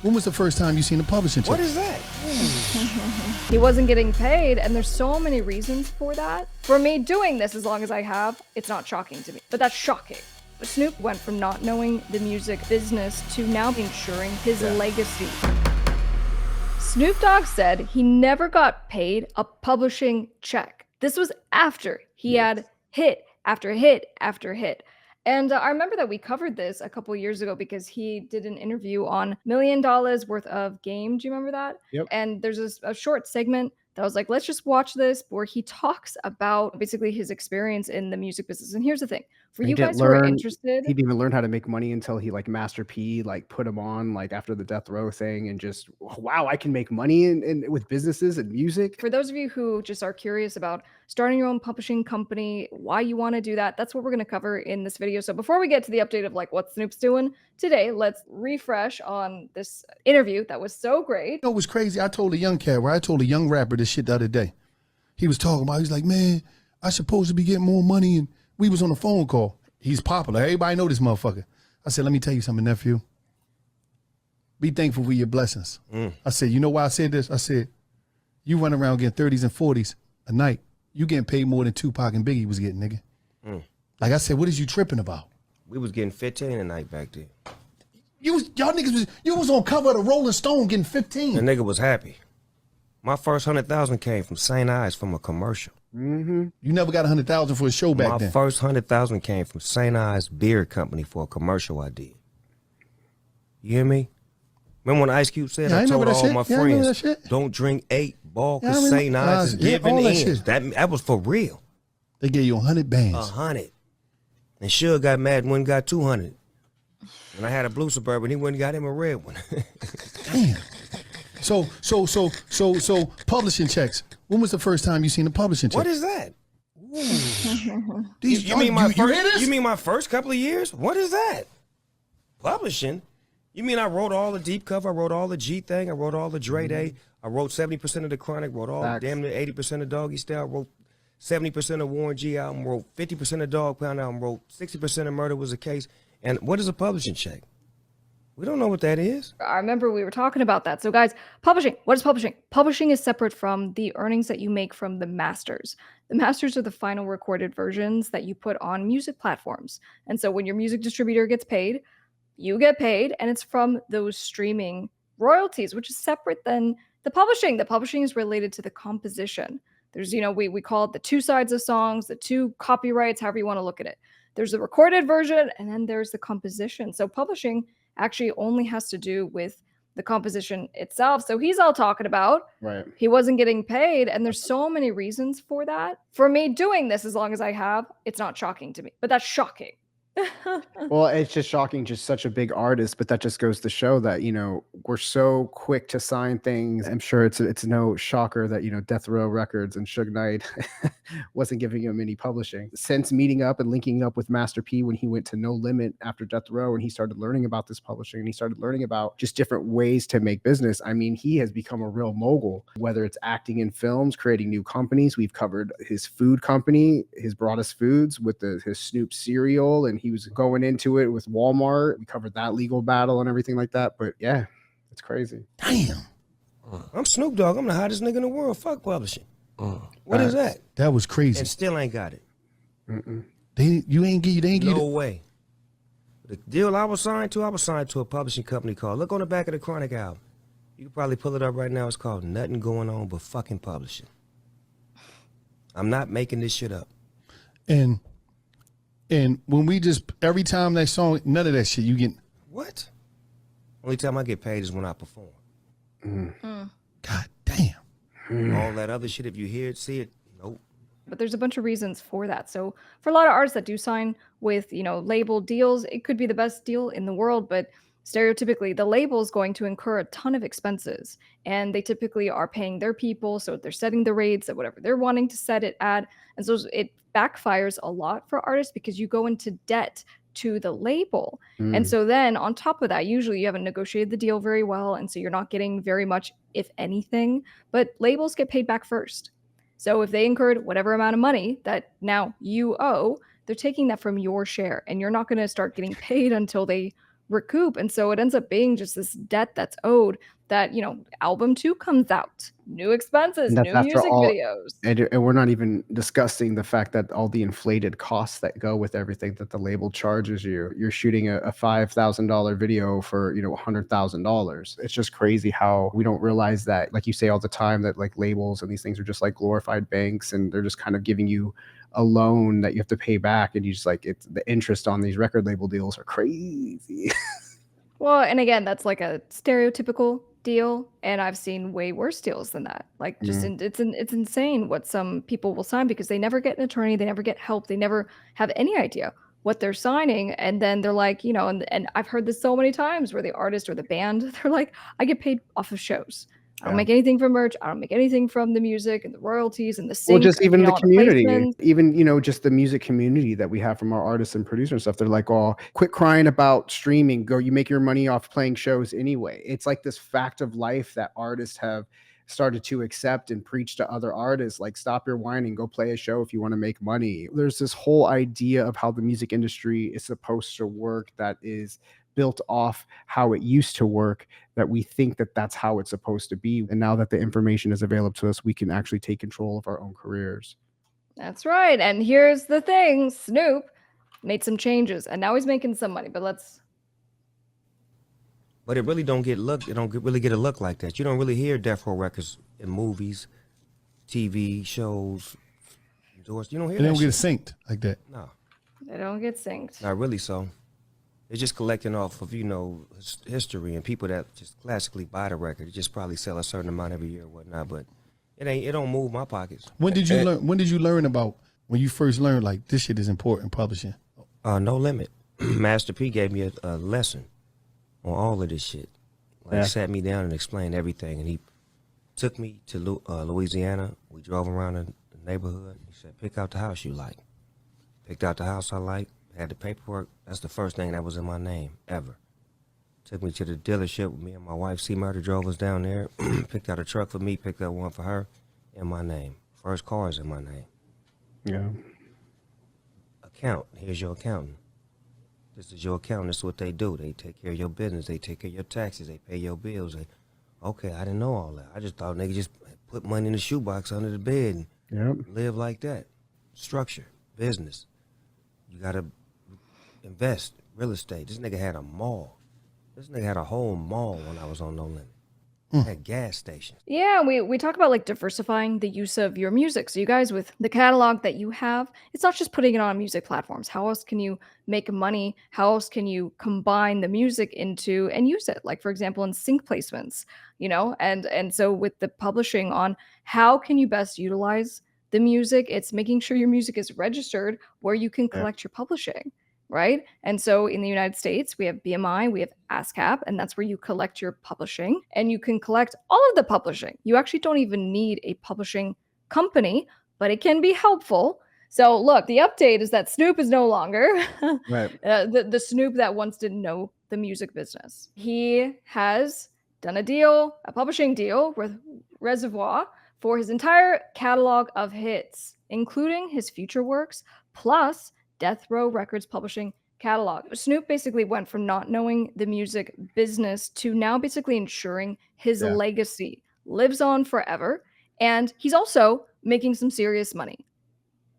When was the first time you seen a publishing check? What is that? He wasn't getting paid, and there's so many reasons for that. For me, doing this as long as I have, it's not shocking to me, but that's shocking. But Snoop went from not knowing the music business to now ensuring his legacy. Snoop Dogg said he never got paid a publishing check. This was after he had hit after hit after hit. And I remember that we covered this a couple years ago because he did an interview on $1 million worth of game. Do you remember that? Yep. And there's a short segment that was like, let's just watch this, where he talks about basically his experience in the music business. And here's the thing, for you guys who are interested, he didn't even learn how to make money until he like Master P like put him on like after the Death Row thing, and just wow, I can make money in with businesses and music. For those of you who just are curious about starting your own publishing company, why you want to do that, that's what we're going to cover in this video. So before we get to the update of like what Snoop's doing today, let's refresh on this interview that was so great. You know what was crazy? I told a young cat, I told a young rapper this shit the other day. He was talking about, he's like, man, I supposed to be getting more money, and we was on a phone call. He's popular. Everybody know this motherfucker. I said, let me tell you something, nephew. Be thankful for your blessings. I said, you know why I said this? I said, you run around getting 30s and 40s a night. You getting paid more than Tupac and Biggie was getting, nigga. Like I said, what is you tripping about? We was getting 15 a night back then. You was on cover of the Rolling Stone getting 15. The nigga was happy. My first 100,000 came from St. Ives from a commercial. You never got 100,000 for a show back then. My first 100,000 came from St. Ives Beer Company for a commercial I did. You hear me? Remember when Ice Cube said, I told all my friends, don't drink 8 ball because St. Ives is giving ends. That was for real. They gave you 100 bands. 100. And Suge got mad and went and got 200. And I had a blue Suburban, he went and got him a red one. Damn. So publishing checks. When was the first time you seen a publishing check? What is that? You mean my first couple of years? What is that? Publishing? You mean I wrote all the deep cover, I wrote all the G Thang, I wrote all the Dre Day, I wrote 70% of the Chronic, wrote all damn near 80% of Doggy Style, wrote 70% of Warren G album, wrote 50% of Dog Pound album, wrote 60% of Murder Was a Case. And what is a publishing check? We don't know what that is. I remember we were talking about that. So guys, publishing, what is publishing? Publishing is separate from the earnings that you make from the masters. The masters are the final recorded versions that you put on music platforms. And so when your music distributor gets paid, you get paid, and it's from those streaming royalties, which is separate than the publishing. The publishing is related to the composition. There's, we call it the two sides of songs, the two copyrights, however you want to look at it. There's the recorded version, and then there's the composition. So publishing actually only has to do with the composition itself. So he's all talking about he wasn't getting paid, and there's so many reasons for that. For me, doing this as long as I have, it's not shocking to me, but that's shocking. Well, it's just shocking, just such a big artist, but that just goes to show that, we're so quick to sign things. I'm sure it's no shocker that, Death Row Records and Suge Knight wasn't giving him any publishing. Since meeting up and linking up with Master P when he went to No Limit after Death Row, and he started learning about this publishing, and he started learning about just different ways to make business. I mean, he has become a real mogul, whether it's acting in films, creating new companies. We've covered his food company, his Broadest Foods, with his Snoop cereal, and he was going into it with Walmart. We covered that legal battle and everything like that. But yeah, it's crazy. Damn. I'm Snoop Dogg. I'm the hottest nigga in the world. Fuck publishing. What is that? That was crazy. And still ain't got it. They ain't get it. No way. The deal I was signed to a publishing company called, look on the back of the Chronic album. You can probably pull it up right now. It's called Nothing Going On But Fucking Publishing. I'm not making this shit up. And when we just, every time that song, none of that shit, you get. What? Only time I get paid is when I perform. God damn. All that other shit, if you hear it, see it, nope. But there's a bunch of reasons for that. So for a lot of artists that do sign with, label deals, it could be the best deal in the world, but stereotypically, the label is going to incur a ton of expenses, and they typically are paying their people. So they're setting the rates at whatever they're wanting to set it at. And so it backfires a lot for artists because you go into debt to the label. And so then on top of that, usually you haven't negotiated the deal very well. And so you're not getting very much, if anything, but labels get paid back first. So if they incurred whatever amount of money that now you owe, they're taking that from your share, and you're not going to start getting paid until they recoup. And so it ends up being just this debt that's owed that, album 2 comes out, new expenses, And that's new after music all, videos. and we're not even discussing the fact that all the inflated costs that go with everything that the label charges you. You're shooting a $5,000 video for, $100,000. It's just crazy how we don't realize that, like you say all the time, that like labels and these things are just like glorified banks, and they're just kind of giving you a loan that you have to pay back, and you just like, it's the interest on these record label deals are crazy. Well, and again, that's like a stereotypical deal, and I've seen way worse deals than that. Like, just it's insane what some people will sign because they never get an attorney, they never get help, they never have any idea what they're signing, and then they're like, and I've heard this so many times where the artist or the band, they're like, I get paid off of shows. I don't Yeah. make anything from merch. I don't make anything from the music and the royalties and the Well, sync, just even the on community, placements. even, just the music community that we have from our artists and producers and stuff. They're like, oh, quit crying about streaming. Go, you make your money off playing shows anyway. It's like this fact of life that artists have started to accept and preach to other artists, like, stop your whining, go play a show if you want to make money. There's this whole idea of how the music industry is supposed to work that is built off how it used to work, that we think that that's how it's supposed to be. And now that the information is available to us, we can actually take control of our own careers. That's right. And here's the thing, Snoop made some changes and now he's making some money, but But it really don't get look. It don't really get a look like that. You don't really hear Death Row Records in movies, TV shows, endorsed. You don't hear They that don't get shit. synced like that. No, they don't get synced. not really so. They're just collecting off of, history and people that just classically buy the record. It just probably sell a certain amount every year or whatnot, but it don't move my pockets. When did you learn? When did you learn about? When you first learned like this shit is important, publishing? No Limit. Master P gave me a lesson on all of this shit. Like, sat me down and explained everything, and he took me to Louisiana. We drove around the neighborhood. He said, pick out the house you like. Picked out the house I like, had the paperwork. That's the first thing that was in my name, ever. Took me to the dealership with me and my wife, C. Murder, drove us down there, picked out a truck for me, picked out one for her, in my name. First car is in my name. Yeah. Account, here's your accountant. This is your accountant, this is what they do. They take care of your business, they take care of your taxes, they pay your bills. Okay, I didn't know all that. I just thought niggas just put money in the shoebox under the bed and live like that. Structure, business. You gotta invest, real estate. This nigga had a mall. This nigga had a whole mall when I was on No Limit. Had gas stations. Yeah, we talk about like diversifying the use of your music. So you guys, with the catalog that you have, it's not just putting it on music platforms. How else can you make money? How else can you combine the music into and use it? Like, for example, in sync placements, and so with the publishing on how can you best utilize the music, it's making sure your music is registered where you can collect your publishing. Right. And so in the United States, we have BMI, we have ASCAP, and that's where you collect your publishing and you can collect all of the publishing. You actually don't even need a publishing company, but it can be helpful. So look, the update is that Snoop is no longer the Snoop that once didn't know the music business. He has done a publishing deal with Reservoir for his entire catalog of hits, including his future works, plus Death Row Records publishing catalog. Snoop basically went from not knowing the music business to now basically ensuring his legacy lives on forever. And he's also making some serious money.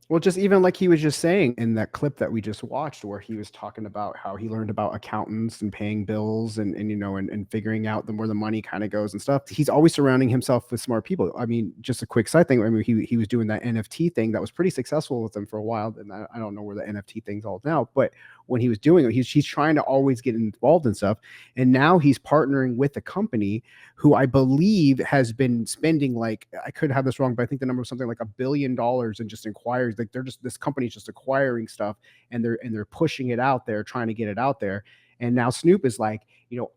Well, just even like he was just saying in that clip that we just watched, where he was talking about how he learned about accountants and paying bills and figuring out where the money kind of goes and stuff. He's always surrounding himself with smart people. I mean, just a quick side thing. I mean, he was doing that NFT thing that was pretty successful with him for a while. And I don't know where the NFT thing's all now, but when he was doing it, he's trying to always get involved in stuff. And now he's partnering with a company who I believe has been spending, like, I could have this wrong, but I think the number was something like $1 billion in just inquiries. Like, this company's just acquiring stuff and they're pushing it out there, trying to get it out there. And now Snoop is like,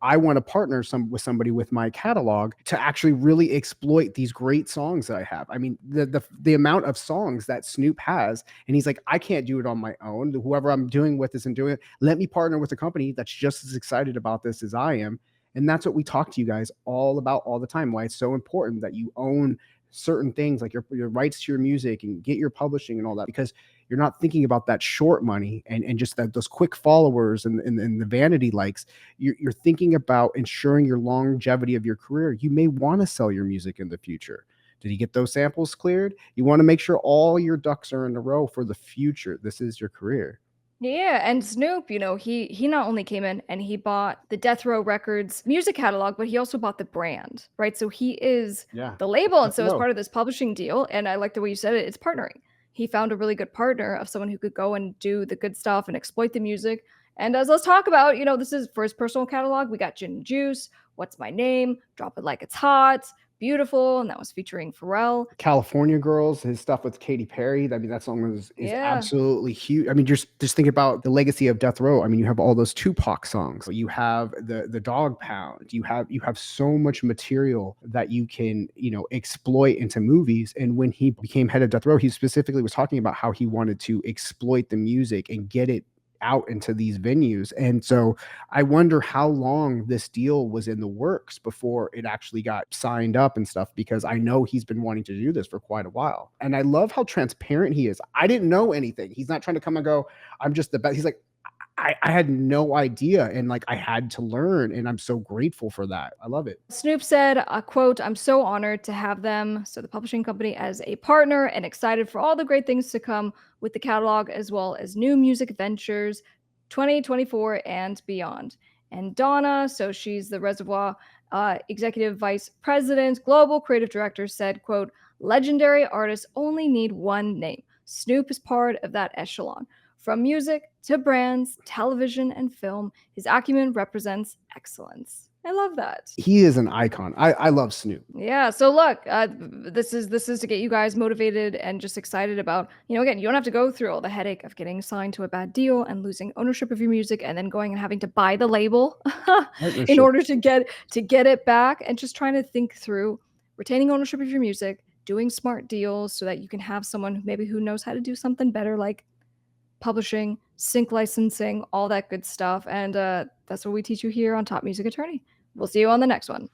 I want to partner with somebody with my catalog to actually really exploit these great songs that I have. I mean, the amount of songs that Snoop has, and he's like, I can't do it on my own. Whoever I'm doing with isn't doing it. Let me partner with a company that's just as excited about this as I am. And that's what we talk to you guys all about all the time. Why it's so important that you own certain things like your rights to your music and get your publishing and all that, because you're not thinking about that short money and just that those quick followers and the vanity likes. You're thinking about ensuring your longevity of your career. You may want to sell your music in the future. Did he get those samples cleared? You want to make sure all your ducks are in a row for the future. This is your career. Yeah, and Snoop, he not only came in and he bought the Death Row Records music catalog, but he also bought the brand, right? So he is Yeah. the label, and Death so as Row. part of this publishing deal, and I like the way you said it, it's partnering. He found a really good partner of someone who could go and do the good stuff and exploit the music. And as let's talk about, this is for his personal catalog. We got Gin and Juice, What's My Name, Drop It Like It's Hot, Beautiful, and that was featuring Pharrell. California Girls, his stuff with Katy Perry. I mean, that song is Yeah. absolutely huge. I mean, just think about the legacy of Death Row. I mean, you have all those Tupac songs. You have the Dog Pound. You have so much material that you can, exploit into movies. And when he became head of Death Row, he specifically was talking about how he wanted to exploit the music and get it out into these venues. And so I wonder how long this deal was in the works before it actually got signed up and stuff, because I know he's been wanting to do this for quite a while. And I love how transparent he is. I didn't know anything. He's not trying to come and go, I'm just the best. He's like, I had no idea, and I had to learn, and I'm so grateful for that. I love it. Snoop said, quote, I'm so honored to have them, so the publishing company, as a partner and excited for all the great things to come with the catalog as well as new music ventures 2024 and beyond. And Donna, so she's the Reservoir executive vice president, global creative director, said, quote, legendary artists only need one name. Snoop is part of that echelon. From music to brands, television, and film, his acumen represents excellence. I love that. He is an icon. I love Snoop. Yeah. So look, this is to get you guys motivated and just excited about, again, you don't have to go through all the headache of getting signed to a bad deal and losing ownership of your music and then going and having to buy the label in order to get it back, and just trying to think through retaining ownership of your music, doing smart deals so that you can have someone who knows how to do something better, like publishing, sync licensing, all that good stuff. And that's what we teach you here on Top Music Attorney. We'll see you on the next one.